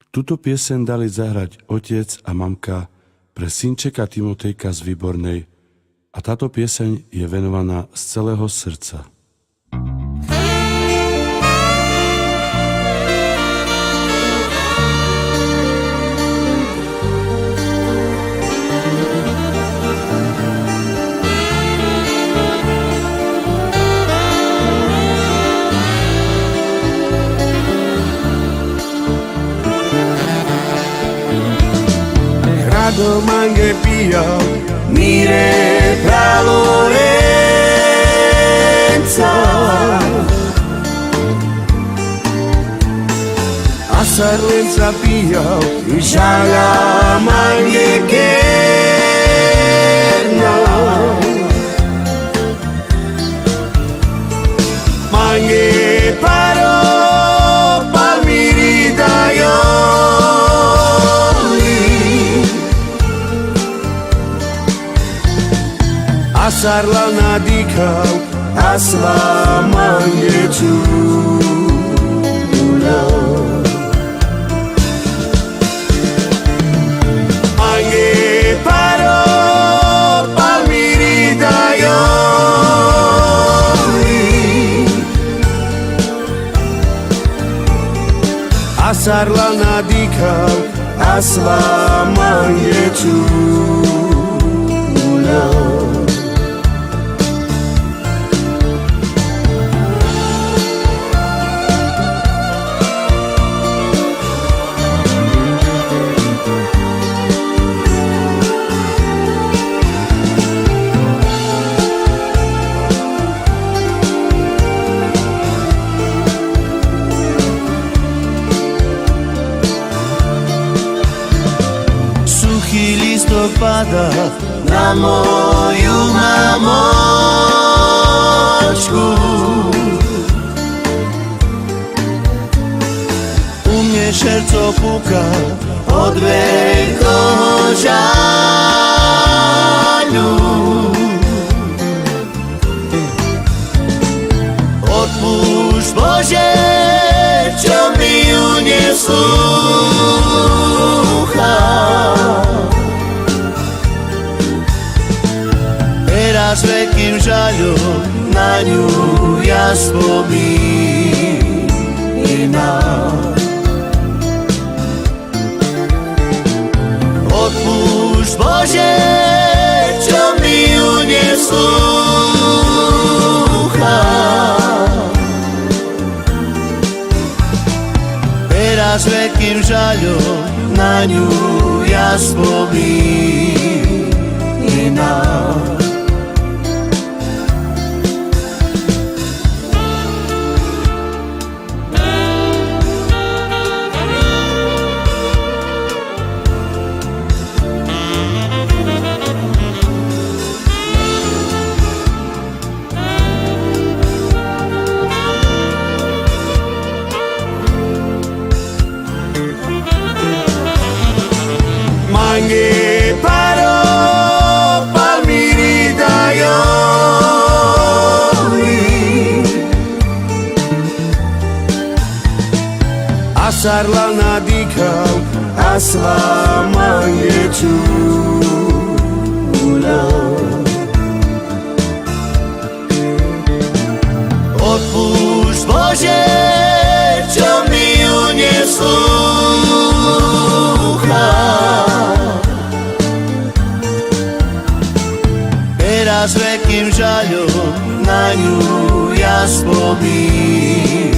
Tuto pieseň dali zahrať otec a mamka pre synčeka Timotejka z Výbornej a táto pieseň je venovaná z celého srdca. Domande pio, mire tra Lorenzo a Sarlenza pio, Ishala mange kerna mange paro palmiri dayo Asarla nadikau asla mangechu Mange paro palmiri dayo Asarla nadikau asla mangechu Pada na moju mamočku U mne šerco puka od veľkého žaľu Odpúšť Bože, čo mi ju neslúcha S veľkým žaľom na ňu ja spomínam. Odpúšť Bože, čo mi ju neslúcha. Teraz veľkým žaľom na ňu ja spomínam. Mange paro palmiri dayo Asarla nadikau asla mangechu Odpúšť Bože, čo mi ju neslúcha S veľkým žaľom na ňu ja spomínam.